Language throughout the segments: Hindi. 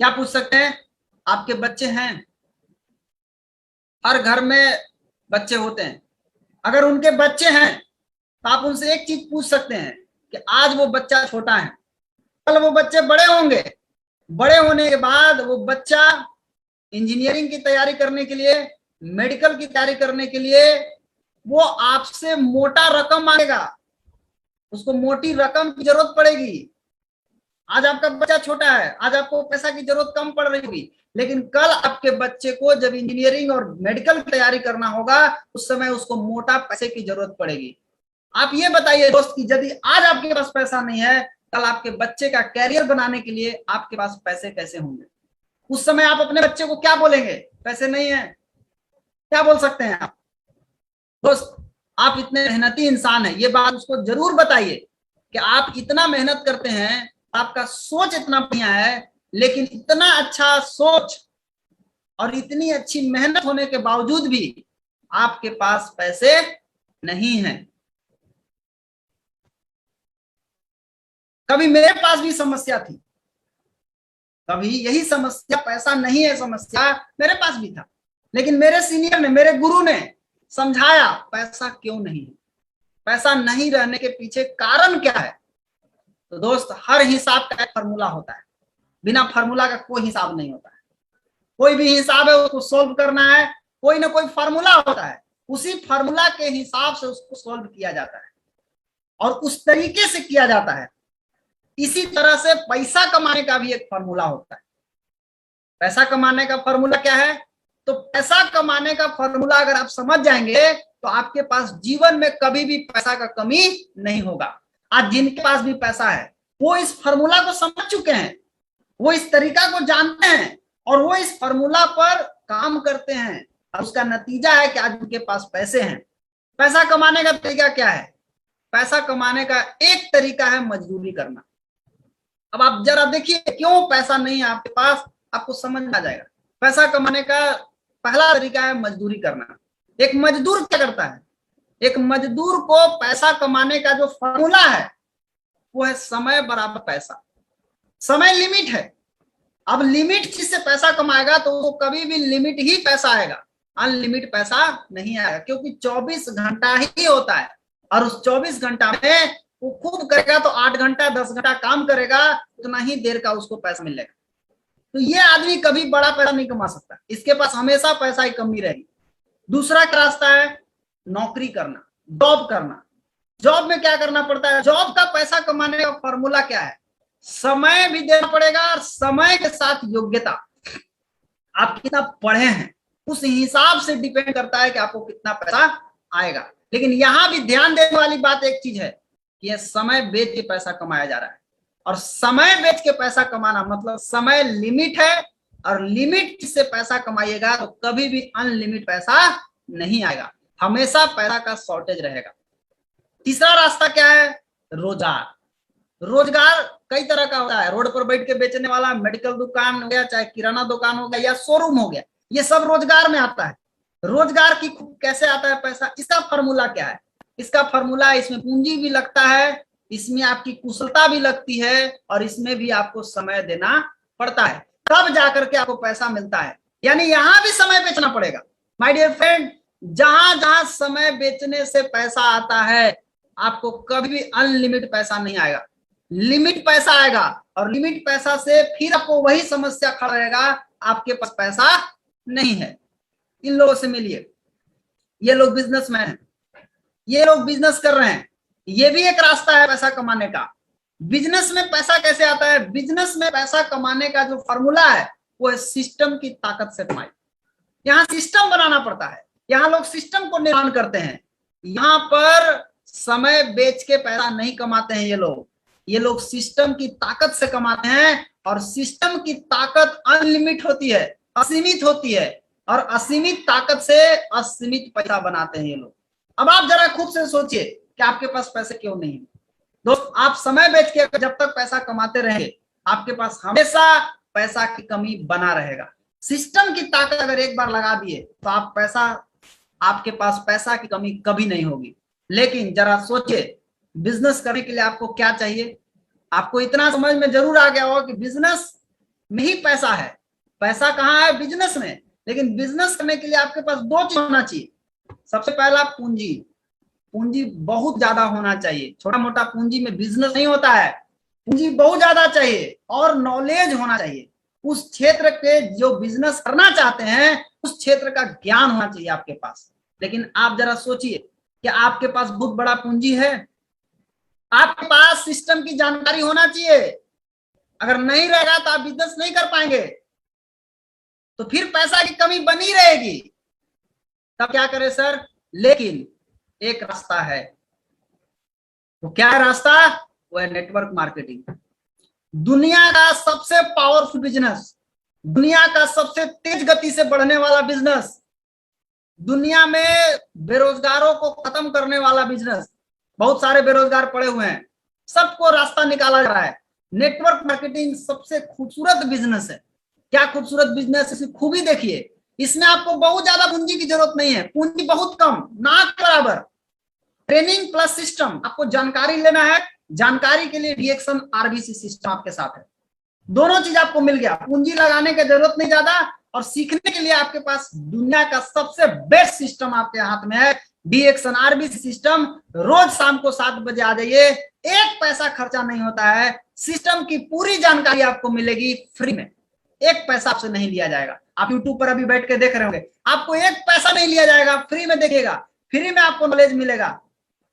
क्या पूछ सकते हैं? आपके बच्चे हैं, हर घर में बच्चे होते हैं। अगर उनके बच्चे हैं तो आप उनसे एक चीज पूछ सकते हैं कि आज वो बच्चा छोटा है, कल वो बच्चे बड़े होंगे, बड़े होने के बाद वो बच्चा इंजीनियरिंग की तैयारी करने के लिए, मेडिकल की तैयारी करने के लिए वो आपसे मोटा रकम मांगेगा, उसको मोटी रकम की जरूरत पड़ेगी। आज आपका बच्चा छोटा है, आज आपको पैसा की जरूरत कम पड़ रही होगी, लेकिन कल आपके बच्चे को जब इंजीनियरिंग और मेडिकल की तैयारी करना होगा उस समय उसको मोटा पैसे की जरूरत पड़ेगी। आप ये बताइए दोस्त कि यदि आज आपके पास पैसा नहीं है, कल आपके बच्चे का कैरियर बनाने के लिए आपके पास पैसे कैसे होंगे? उस समय आप अपने बच्चे को क्या बोलेंगे? पैसे नहीं है, क्या बोल सकते हैं आप? दोस्त, आप इतने मेहनती इंसान हैं, ये बात उसको जरूर बताइए कि आप इतना मेहनत करते हैं, आपका सोच इतना बढ़िया है, लेकिन इतना अच्छा सोच और इतनी अच्छी मेहनत होने के बावजूद भी आपके पास पैसे नहीं है। कभी मेरे पास भी समस्या थी, कभी यही समस्या, पैसा नहीं है समस्या, मेरे पास भी था, लेकिन मेरे सीनियर ने, मेरे गुरु ने समझाया पैसा क्यों नहीं है, पैसा नहीं रहने के पीछे कारण क्या है। तो दोस्त, हर हिसाब का एक फार्मूला होता है, बिना फार्मूला का कोई हिसाब नहीं होता है। कोई भी हिसाब है उसको सोल्व करना है, कोई ना कोई फार्मूला होता है, उसी फार्मूला के हिसाब से उसको सोल्व किया जाता है और उस तरीके से किया जाता है। इसी तरह से पैसा कमाने का भी एक फार्मूला होता है। पैसा कमाने का फार्मूला क्या है? तो पैसा कमाने का फार्मूला अगर आप समझ जाएंगे तो आपके पास जीवन में कभी भी पैसा का कमी नहीं होगा। आज जिनके पास भी पैसा है वो इस फार्मूला को समझ चुके हैं, वो इस तरीका को जानते हैं और वो इस फार्मूला पर काम करते हैं और उसका नतीजा है कि आज उनके पास पैसे हैं। पैसा कमाने का तरीका क्या है? पैसा कमाने का एक तरीका है मजदूरी करना। अब आप जरा देखिए क्यों पैसा नहीं है आपके पास, आपको समझ में आ जाएगा। पैसा कमाने का पहला तरीका है मजदूरी करना। एक मजदूर क्या करता है? एक मजदूर को पैसा कमाने का जो फॉर्मूला है वो है समय बराबर पैसा। समय लिमिट है, अब लिमिट चीज से पैसा कमाएगा तो वो कभी भी लिमिट ही पैसा आएगा, अनलिमिट पैसा नहीं आएगा, क्योंकि 24 घंटा ही होता है और उस 24 घंटा में वो खूब करेगा तो 8 घंटा 10 घंटा काम करेगा, उतना ही देर का उसको पैसा मिलेगा। तो ये आदमी कभी बड़ा पैसा नहीं कमा सकता, इसके पास हमेशा पैसा की कमी रहेगी। दूसरा रास्ता है नौकरी करना, जॉब करना। जॉब में क्या करना पड़ता है? जॉब का पैसा कमाने का फॉर्मूला क्या है? समय भी देना पड़ेगा और समय के साथ योग्यता, आप कितना पढ़े हैं उस हिसाब से डिपेंड करता है कि आपको कितना पैसा आएगा। लेकिन यहां भी ध्यान देने वाली बात एक चीज है कि यह समय बेच के पैसा कमाया जा रहा है, और समय बेच के पैसा कमाना मतलब समय लिमिट है, और लिमिट से पैसा कमाइएगा तो कभी भी अनलिमिट पैसा नहीं आएगा, हमेशा पैसा का शॉर्टेज रहेगा। तीसरा रास्ता क्या है? रोजगार। रोजगार कई तरह का होता है, रोड पर बैठ के बेचने वाला, मेडिकल दुकान हो गया, चाहे किराना दुकान हो गया या शोरूम हो गया, ये सब रोजगार में आता है। रोजगार की कैसे आता है पैसा? इसका फॉर्मूला क्या है? इसका फॉर्मूला, इसमें पूंजी भी लगता है, इसमें आपकी कुशलता भी लगती है और इसमें भी आपको समय देना पड़ता है, तब जाकर के आपको पैसा मिलता है। यानी यहां भी समय बेचना पड़ेगा। माय डियर फ्रेंड, जहां जहां समय बेचने से पैसा आता है आपको कभी भी अनलिमिट पैसा नहीं आएगा, लिमिट पैसा आएगा, और लिमिट पैसा से फिर आपको वही समस्या खड़ा रहेगा, आपके पास पैसा नहीं है। इन लोगों से मिलिए, ये लोग बिजनेसमैन हैं, ये लोग बिजनेस कर रहे हैं, ये भी एक रास्ता है पैसा कमाने का। बिजनेस में पैसा कैसे आता है? बिजनेस में पैसा कमाने का जो फॉर्मूला है वो है सिस्टम की ताकत से कमाई। यहाँ सिस्टम बनाना पड़ता है, यहाँ लोग सिस्टम को निर्माण करते हैं। यहाँ पर समय बेच के पैसा नहीं कमाते हैं ये लोग सिस्टम की ताकत से कमाते हैं, और सिस्टम की ताकत अनलिमिट होती है, असीमित होती है, और असीमित ताकत से असीमित पैसा बनाते हैं ये लोग। अब आप जरा खुद से सोचिए कि आपके पास पैसे क्यों नहीं है। दोस्त, आप समय बेच के जब तक पैसा कमाते रहेंगे आपके पास हमेशा पैसा की कमी बना रहेगा। सिस्टम की ताकत अगर एक बार लगा दिए तो आपके पास पैसा की कमी कभी नहीं होगी। लेकिन जरा सोचिए, बिजनेस करने के लिए आपको क्या चाहिए? आपको इतना समझ में जरूर आ गया होगा कि बिजनेस में ही पैसा है। पैसा कहाँ है? बिजनेस में। लेकिन बिजनेस करने के लिए आपके पास दो चीज होना चाहिए। सबसे पहला पूंजी। पूंजी बहुत ज्यादा होना चाहिए। छोटा मोटा पूंजी में बिजनेस नहीं होता है, पूंजी बहुत ज्यादा चाहिए और नॉलेज होना चाहिए। उस क्षेत्र के जो बिजनेस करना चाहते हैं उस क्षेत्र का ज्ञान होना चाहिए आपके पास। लेकिन आप जरा सोचिए कि आपके पास बहुत बड़ा पूंजी है, आपके पास सिस्टम की जानकारी होना चाहिए। अगर नहीं रहेगा तो आप बिजनेस नहीं कर पाएंगे, तो फिर पैसा की कमी बनी रहेगी। तब क्या करें सर? लेकिन एक रास्ता है। वो क्या है रास्ता? वो है नेटवर्क मार्केटिंग। दुनिया का सबसे पावरफुल बिजनेस, दुनिया का सबसे तेज गति से बढ़ने वाला बिजनेस, दुनिया में बेरोजगारों को खत्म करने वाला बिजनेस। बहुत सारे बेरोजगार पड़े हुए हैं, सबको रास्ता निकाला जा रहा है। नेटवर्क मार्केटिंग सबसे खूबसूरत बिजनेस है। क्या खूबसूरत बिजनेस, इसकी खूबी देखिए। इसमें आपको बहुत ज्यादा पूंजी की जरूरत नहीं है, पूंजी बहुत कम, ना बराबर। ट्रेनिंग प्लस सिस्टम, आपको जानकारी लेना है, जानकारी के लिए डीएक्सन आरबीसी सिस्टम आपके साथ है। दोनों चीज आपको मिल गया, पूंजी लगाने की जरूरत नहीं ज्यादा, और सीखने के लिए आपके पास दुनिया का सबसे बेस्ट सिस्टम आपके हाथ में है, डीएक्सन आरबीसी सिस्टम। रोज शाम को 7 बजे आ जाइए, एक पैसा खर्चा नहीं होता है। सिस्टम की पूरी जानकारी आपको मिलेगी फ्री में, एक पैसा आपसे नहीं लिया जाएगा। आप यूट्यूब पर अभी बैठ के देख रहे होंगे, आपको एक पैसा नहीं लिया जाएगा, फ्री में देखिएगा, फ्री में आपको नॉलेज मिलेगा।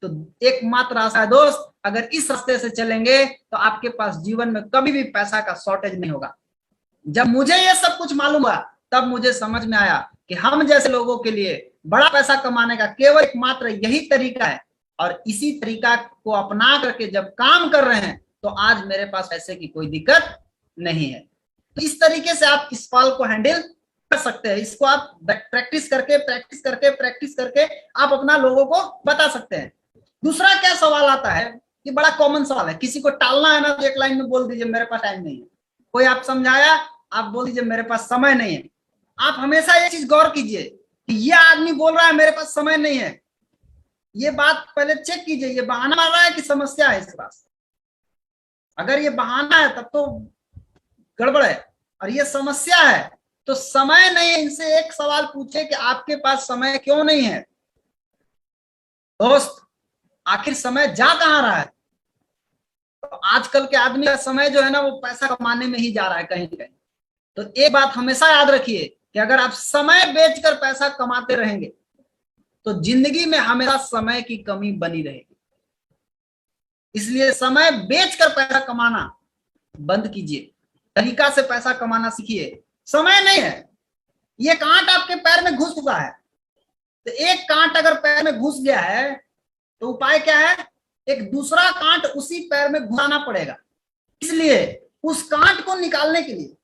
तो एकमात्र रास्ता है दोस्त, अगर इस रास्ते से चलेंगे तो आपके पास जीवन में कभी भी पैसा का शॉर्टेज नहीं होगा। जब मुझे ये सब कुछ मालूम हुआ तब मुझे समझ में आया कि हम जैसे लोगों के लिए बड़ा पैसा कमाने का केवल एकमात्र यही तरीका है, और इसी तरीका को अपना करके जब काम कर रहे हैं तो आज मेरे पास पैसे की कोई दिक्कत नहीं है। तो इस तरीके से आप इस पल को हैंडल कर सकते हैं। इसको आप प्रैक्टिस करके आप अपना लोगों को बता सकते हैं। दूसरा क्या सवाल आता है, कि बड़ा कॉमन सवाल है, किसी को टालना है ना तो एक लाइन में बोल दीजिए मेरे पास टाइम नहीं है। कोई आप समझाया, आप बोल दीजिए मेरे पास समय नहीं है। आप हमेशा ये चीज गौर कीजिए कि ये आदमी बोल रहा है मेरे पास समय नहीं है, ये बात पहले चेक कीजिए, ये बहाना मार रहा है कि समस्या है इसके पास। अगर ये बहाना है तब तो गड़बड़ है, और ये समस्या है तो समय नहीं है। इनसे एक सवाल पूछे कि आपके पास समय क्यों नहीं है। दोस्त, आखिर समय जा कहां रहा है? तो आजकल के आदमी का समय जो है ना वो पैसा कमाने में ही जा रहा है कहीं कहीं। तो एक बात हमेशा याद रखिए कि अगर आप समय बेचकर पैसा कमाते रहेंगे तो जिंदगी में हमेशा समय की कमी बनी रहेगी। इसलिए समय बेचकर पैसा कमाना बंद कीजिए, तरीका से पैसा कमाना सीखिए। समय नहीं है, ये कांट आपके पैर में घुस चुका है, तो एक कांट अगर पैर में घुस गया है तो उपाय क्या है? एक दूसरा कांट उसी पैर में घुसाना पड़ेगा। इसलिए उस कांट को निकालने के लिए,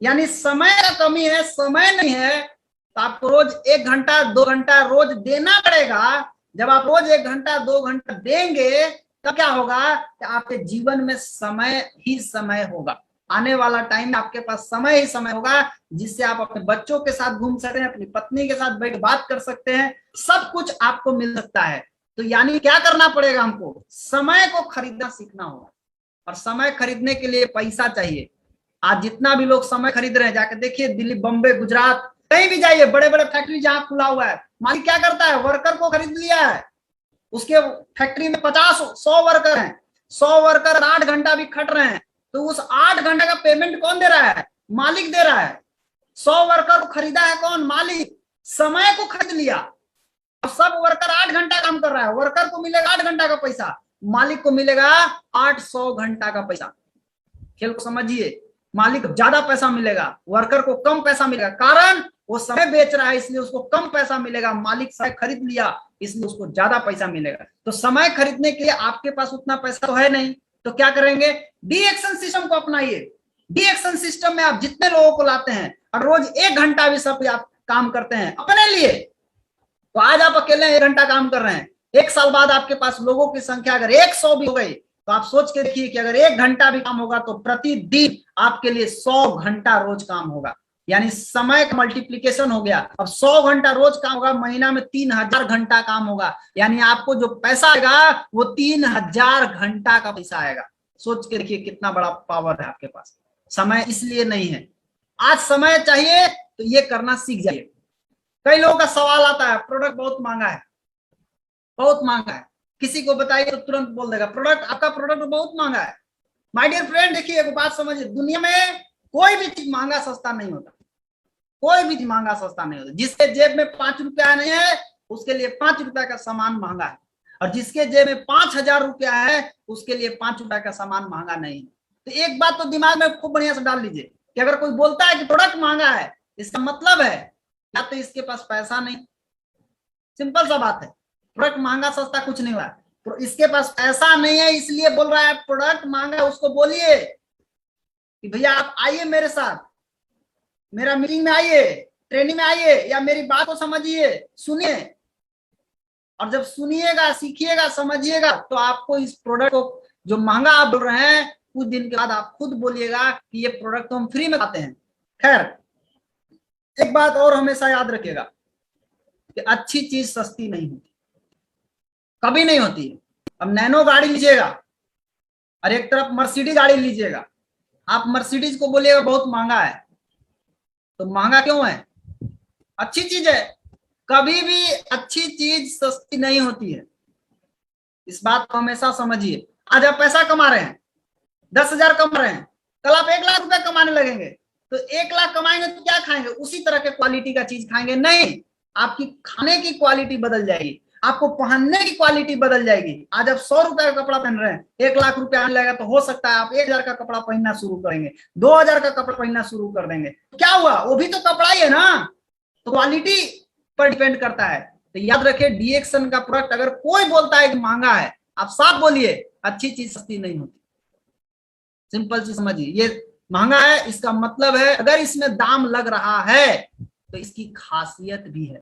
यानी समय का कमी है, समय नहीं है, तो आपको रोज 1 घंटा 2 घंटा रोज देना पड़ेगा। जब आप रोज 1 घंटा 2 घंटा देंगे तब क्या होगा कि आपके जीवन में समय ही समय होगा। आने वाला टाइम आपके पास समय ही समय होगा, जिससे आप अपने बच्चों के साथ घूम सकते हैं, अपनी पत्नी के साथ बैठ बात कर सकते हैं, सब कुछ आपको मिल सकता है। तो यानी क्या करना पड़ेगा? हमको समय को खरीदना सीखना होगा, और समय खरीदने के लिए पैसा चाहिए। आज जितना भी लोग समय खरीद रहे हैं, जाकर देखिए दिल्ली, बम्बई, गुजरात, कहीं भी जाइए, बड़े बड़े फैक्ट्री जहां खुला हुआ है, मालिक क्या करता है? वर्कर को खरीद लिया है। उसके फैक्ट्री में 50-100 वर्कर हैं, 100 वर्कर 8 घंटा भी खट रहे हैं, तो उस 8 घंटे का पेमेंट कौन दे रहा है? मालिक दे रहा है। 100 वर्कर को खरीदा है कौन? मालिक। समय को खरीद लिया, और सब वर्कर 8 घंटा काम कर रहा है। वर्कर को मिलेगा 8 घंटा का पैसा, मालिक को मिलेगा 800 घंटा का पैसा। खेल को समझिए, मालिक ज्यादा पैसा मिलेगा, वर्कर को कम पैसा मिलेगा। कारण वो समय बेच रहा है इसलिए उसको कम पैसा मिलेगा, मालिक समय खरीद लिया इसलिए उसको ज्यादा पैसा मिलेगा। तो समय खरीदने के लिए आपके पास उतना पैसा तो है नहीं, तो क्या करेंगे? डीएक्शन सिस्टम को अपनाइए। डीएक्शन सिस्टम में आप जितने लोगों को लाते हैं और रोज 1 घंटा भी सब आप काम करते हैं अपने लिए, तो आज आप अकेले 1 घंटा काम कर रहे हैं, 1 साल बाद आपके पास लोगों की संख्या अगर 100 भी हो गई तो आप सोच के देखिए कि अगर 1 घंटा भी काम होगा तो प्रतिदिन आपके लिए 100 घंटा रोज काम होगा। यानी समय का मल्टीप्लीकेशन हो गया। अब 100 घंटा रोज काम होगा, महीना में 3000 घंटा काम होगा, यानी आपको जो पैसा आएगा वो 3000 घंटा का पैसा आएगा। सोच के देखिए कितना बड़ा पावर है आपके पास। समय इसलिए नहीं है। आज समय चाहिए तो ये करना सीख जाइए। कई लोगों का सवाल आता है, प्रोडक्ट बहुत महंगा है, बहुत महंगा है, किसी को बताइए तो तुरंत बोल देगा प्रोडक्ट, आपका प्रोडक्ट बहुत महंगा है। माय डियर फ्रेंड, देखिए एक बात समझिए, दुनिया में कोई भी चीज महंगा सस्ता नहीं होता, कोई भी चीज महंगा सस्ता नहीं होता। जिसके जेब में 5 रुपया नहीं है उसके लिए 5 रुपया का सामान महंगा है, और जिसके जेब में 5,000 रुपया है उसके लिए 5 रुपया का सामान महंगा नहीं है। तो एक बात तो दिमाग में खूब बढ़िया से डाल लीजिए कि अगर कोई बोलता है कि प्रोडक्ट महंगा है, इसका मतलब है या तो इसके पास पैसा नहीं, सिंपल सा बात है। प्रोडक्ट महंगा सस्ता कुछ नहीं हुआ, तो इसके पास पैसा नहीं है इसलिए बोल रहा है प्रोडक्ट महंगा है। उसको बोलिए कि भैया आप आइए मेरे साथ, मेरा मीटिंग में आइए, ट्रेनिंग में आइए, या मेरी बात को समझिए, सुनिए, और जब सुनिएगा, सीखिएगा, समझिएगा तो आपको इस प्रोडक्ट को जो महंगा आप बोल रहे हैं, कुछ दिन के बाद आप खुद बोलिएगा कि ये प्रोडक्ट तो हम फ्री में खाते हैं। खैर, एक बात और हमेशा याद रखिएगा कि अच्छी चीज सस्ती नहीं होती, कभी नहीं होती है। अब नैनो गाड़ी लीजिएगा और एक तरफ मर्सिडीज गाड़ी लीजिएगा, आप मर्सिडीज को बोलिएगा बहुत महंगा है, तो महंगा क्यों है? अच्छी चीज है। कभी भी अच्छी चीज सस्ती नहीं होती है, इस बात को हमेशा समझिए। आज आप पैसा कमा रहे हैं, 10,000 कमा रहे हैं, कल आप 1 लाख रुपए कमाने लगेंगे, तो 1 लाख कमाएंगे तो क्या खाएंगे? उसी तरह के क्वालिटी का चीज खाएंगे? नहीं, आपकी खाने की क्वालिटी बदल जाएगी, आपको पहनने की क्वालिटी बदल जाएगी। आज आप 100 रुपए का कपड़ा पहन रहे हैं, 1 लाख रुपए आने लगेगा तो हो सकता है आप 1,000 का कपड़ा पहनना शुरू करेंगे, 2,000 का कपड़ा पहनना शुरू कर देंगे। क्या हुआ? वो भी तो कपड़ा ही है ना, तो क्वालिटी पर डिपेंड करता है। तो याद रखिए, डीएक्सन का प्रोडक्ट अगर कोई बोलता है कि महंगा है, आप साफ बोलिए अच्छी चीज सस्ती नहीं होती। सिंपल चीज समझिए, ये महंगा है इसका मतलब है अगर इसमें दाम लग रहा है तो इसकी खासियत भी है।